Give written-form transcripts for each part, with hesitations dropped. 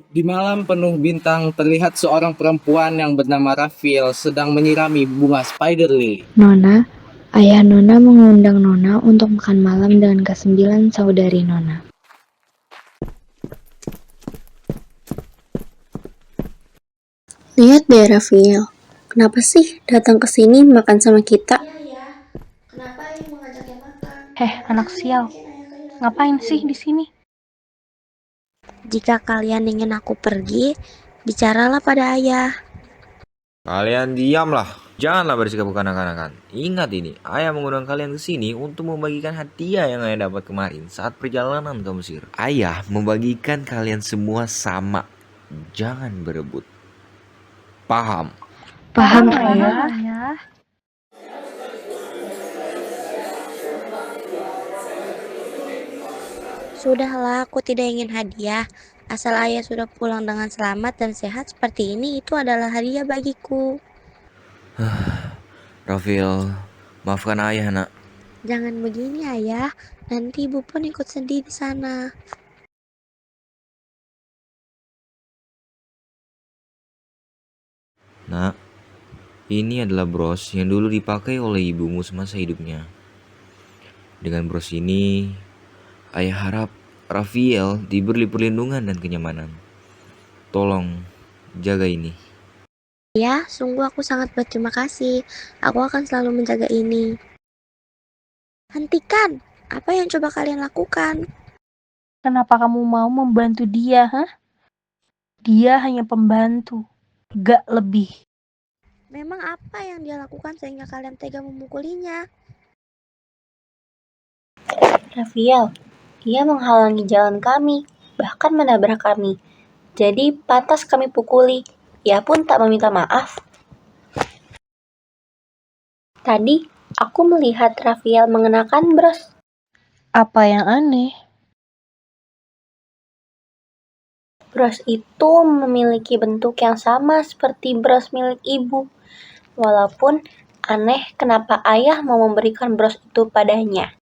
Di malam penuh bintang, terlihat seorang perempuan yang bernama Rafil sedang menyirami bunga spider lily. Nona, ayah Nona mengundang Nona untuk makan malam dengan kesembilan saudari Nona. Lihat deh Rafael, kenapa sih datang ke sini makan sama kita? Kenapa ayah mengajaknya makan? Anak sial, ngapain sih di sini? Jika kalian ingin aku pergi, bicaralah pada ayah. Kalian diamlah, janganlah bersikap kekanak-kanakan. Ingat ini, ayah mengundang kalian ke sini untuk membagikan hadiah yang ayah dapat kemarin saat perjalanan ke Mesir. Ayah membagikan kalian semua sama, jangan berebut. Paham? Paham, Ayah. Sudahlah, aku tidak ingin hadiah. Asal ayah sudah pulang dengan selamat dan sehat seperti ini, itu adalah hadiah bagiku. Rafil, maafkan ayah nak. Jangan begini ayah, nanti ibu pun ikut sedih di sana. Nak, ini adalah bros yang dulu dipakai oleh ibumu semasa hidupnya. Dengan bros ini, ayah harap Rafiel diberi perlindungan dan kenyamanan. Tolong jaga ini. Ya, sungguh aku sangat berterima kasih. Aku akan selalu menjaga ini. Hentikan! Apa yang coba kalian lakukan? Kenapa kamu mau membantu dia, hah? Dia hanya pembantu, gak lebih. Memang apa yang dia lakukan sehingga kalian tega memukulinya? Rafael, dia menghalangi jalan kami, bahkan menabrak kami. Jadi pantas kami pukuli. Ia pun tak meminta maaf. Tadi aku melihat Rafael mengenakan bros. Apa yang aneh? Bros itu memiliki bentuk yang sama seperti bros milik ibu. Walaupun aneh kenapa ayah mau memberikan bros itu padanya.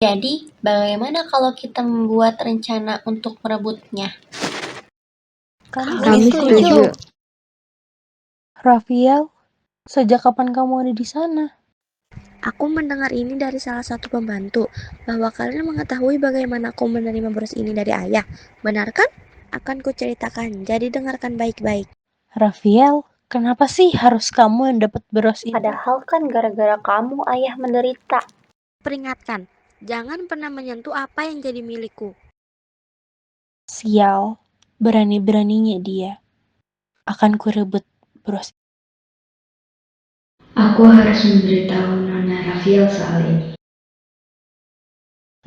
Jadi, bagaimana kalau kita membuat rencana untuk merebutnya? Kami setuju. Rafiel, sejak kapan kamu ada di sana? Aku mendengar ini dari salah satu pembantu, bahwa kalian mengetahui bagaimana aku menerima bros ini dari ayah. Benar kan? Akan kuceritakan, jadi dengarkan baik-baik. Rafiel, kenapa sih harus kamu yang dapat bros itu? Padahal kan gara-gara kamu ayah menderita. Peringatkan, jangan pernah menyentuh apa yang jadi milikku. Sial, berani-beraninya dia. Akan kurebut bros. Aku harus memberitahu Nona Rafil soal ini.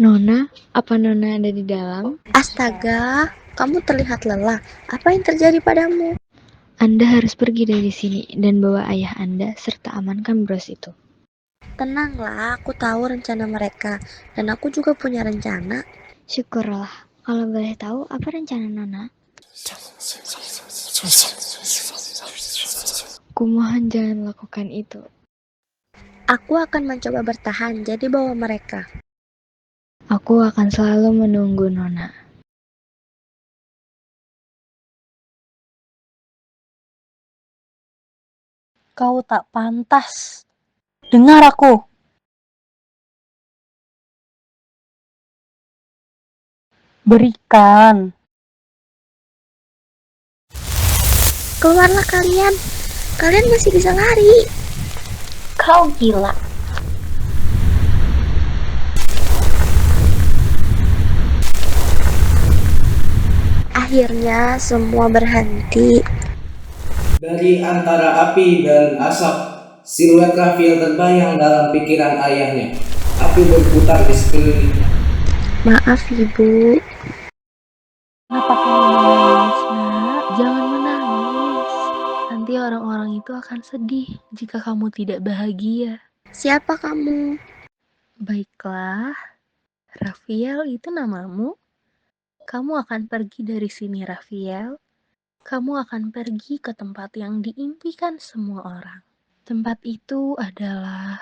Nona, apa Nona ada di dalam? Astaga, kamu terlihat lelah. Apa yang terjadi padamu? Anda harus pergi dari sini dan bawa ayah Anda serta amankan bros itu. Tenanglah, aku tahu rencana mereka. Dan aku juga punya rencana. Syukurlah. Kalau boleh tahu, apa rencana Nona? Kumohon jangan lakukan itu. Aku akan mencoba bertahan, jadi bawa mereka. Aku akan selalu menunggu Nona. Kau tak pantas. Dengar aku. Berikan. Keluarlah kalian. Kalian masih bisa lari. Kau gila. Akhirnya semua berhenti. Dari antara api dan asap, siluet Rafil terbayang dalam pikiran ayahnya. Api berputar di sekelilingnya. Maaf ibu. Kenapa kamu menangis, nak? Jangan menangis. Nanti orang-orang itu akan sedih jika kamu tidak bahagia. Siapa kamu? Baiklah, Rafiel itu namamu. Kamu akan pergi dari sini, Rafiel. Kamu akan pergi ke tempat yang diimpikan semua orang. Tempat itu adalah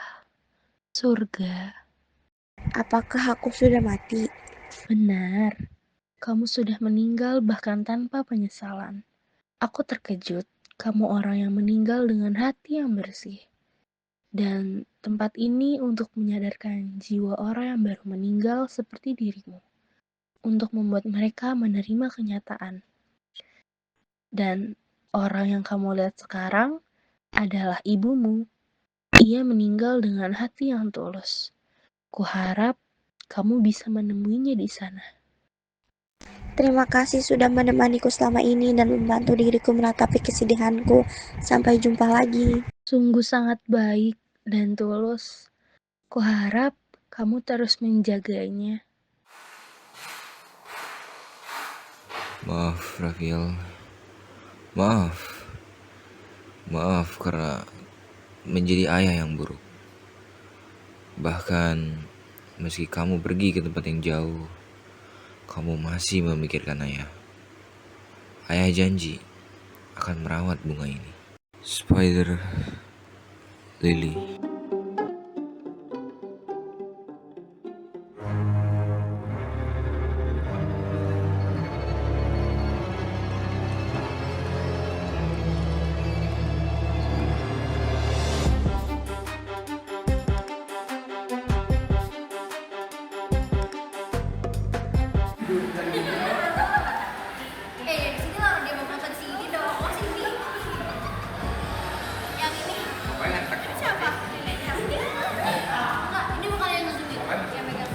surga. Apakah aku sudah mati? Benar. Kamu sudah meninggal bahkan tanpa penyesalan. Aku terkejut, kamu orang yang meninggal dengan hati yang bersih. Dan tempat ini untuk menyadarkan jiwa orang yang baru meninggal seperti dirimu. Untuk membuat mereka menerima kenyataan. Dan orang yang kamu lihat sekarang adalah ibumu. Ia meninggal dengan hati yang tulus. Kuharap kamu bisa menemuinya di sana. Terima kasih sudah menemaniku selama ini dan membantu diriku meratapi kesedihanku. Sampai jumpa lagi. Sungguh sangat baik dan tulus. Kuharap kamu terus menjaganya. Maaf, Rafiel. Maaf. Maaf karena menjadi ayah yang buruk. Bahkan meski kamu pergi ke tempat yang jauh, kamu masih memikirkan ayah. Ayah janji akan merawat bunga ini. Spider Lily. Dari sini lah dia mau foto di sini dong. Oh sini. Yang ini. Ini siapa? Enggak, ini bukan yang nunjukin. Yang megang.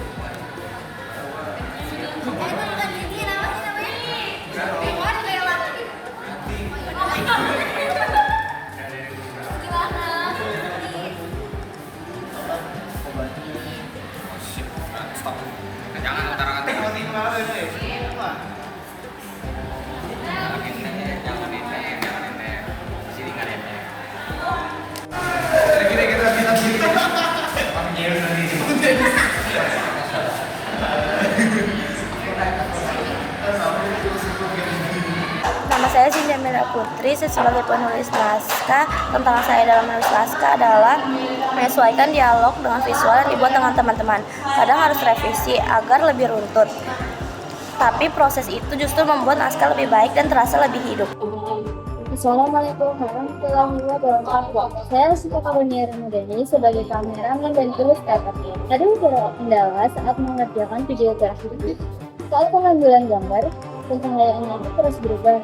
Itu bukan ini apa sih namanya? Bukan kayak laki. Oh my god. Gimana? Jangan utara-utara. Nama saya Cynthia Mira Putri, saya sebagai penulis naskah. Tantangan saya dalam menulis naskah adalah menyesuaikan dialog dengan visual yang dibuat dengan teman-teman. Kadang harus revisi agar lebih runtut. Tapi proses itu justru membuat naskah lebih baik dan terasa lebih hidup. Assalamualaikum warahmatullahi wabarakatuh. Saya Siti Karunia Mudani sebagai kameramen dan ilustrator. Ada beberapa kendala saat mengerjakan videografi. Saat pengambilan gambar, pencahayaannya itu terus berubah.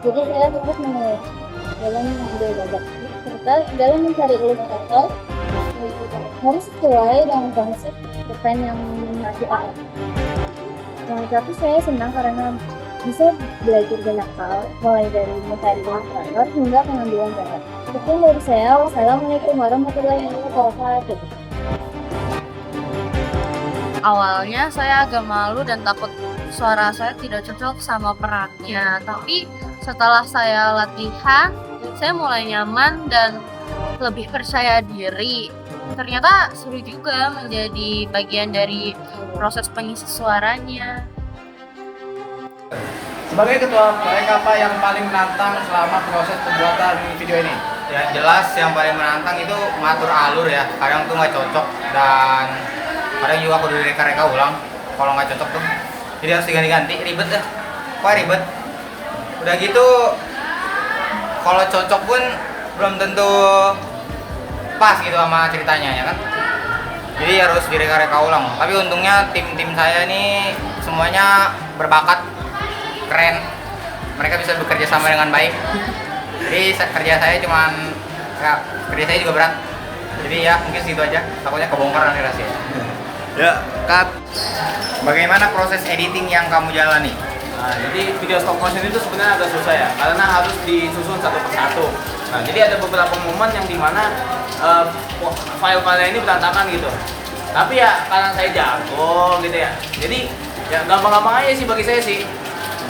Jadi saya terus mengulik dalam mengambil gambar. Serta dalam mencari ilustrator harus sesuai dengan konsep desain yang dimaksud. Tapi saya senang karena bisa belajar banyak hal, mulai dari mencari ilustrator hingga pengambilan gambar. Sekian dari saya, wassalamualaikum warahmatullahi wabarakatuh. Awalnya saya agak malu dan takut suara saya tidak cocok sama perannya, tapi setelah saya latihan, saya mulai nyaman dan lebih percaya diri. Ternyata seru juga menjadi bagian dari proses pengisi suaranya. Sebagai ketua proyek apa yang paling menantang selama proses pembuatan video ini? Ya jelas yang paling menantang itu ngatur alur ya. Kadang tuh nggak cocok dan kadang juga aku direka-reka ulang kalau nggak cocok tuh. Jadi harus diganti-ganti, ribet ya. Kok ribet? Udah gitu kalau cocok pun belum tentu pas gitu sama ceritanya ya kan. Jadi harus direka-reka ulang. Tapi untungnya tim-tim saya ini semuanya berbakat, keren. Mereka bisa bekerja sama dengan baik. Jadi kerja saya kerja saya juga berat. Jadi ya mungkin segitu aja. Takutnya kebongkar nanti rahasia. Ya, cut. Bagaimana proses editing yang kamu jalani? Nah, jadi video stop motion itu sebenarnya agak susah ya, karena harus disusun satu persatu. Nah, jadi ada beberapa momen yang dimana file-filenya ini berantakan gitu. Tapi ya karena saya jago gitu ya, jadi ya gampang-gampang aja sih bagi saya sih.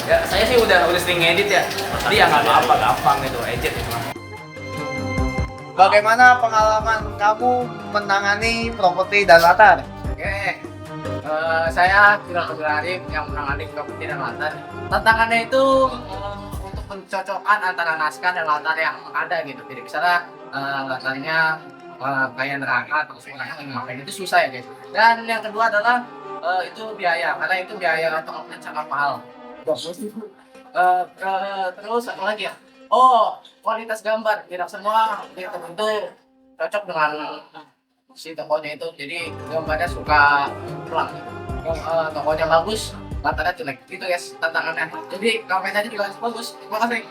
Ya saya sih udah sering ngedit ya, jadi ya nggak apa-apa, gampang gitu, edit itu. Bagaimana pengalaman kamu menangani properti dan latar? Oke, saya Kiran Arif yang menangani properti dan latar. Tantangannya itu untuk mencocokkan antara naskah dan latar yang ada gitu. Jadi misalnya latarnya kayak neraka atau semuanya ngapain itu susah ya guys. Dan yang kedua adalah itu biaya, karena itu biaya toknya sangat mahal. Terus apa lagi ya? Oh, kualitas gambar. Tidak semua itu cocok dengan si tokonya itu. Jadi gambarnya suka pelang. Tokonya bagus, matanya jelek. Itu guys tantangannya. Jadi kameranya juga harus bagus. Terima kasih.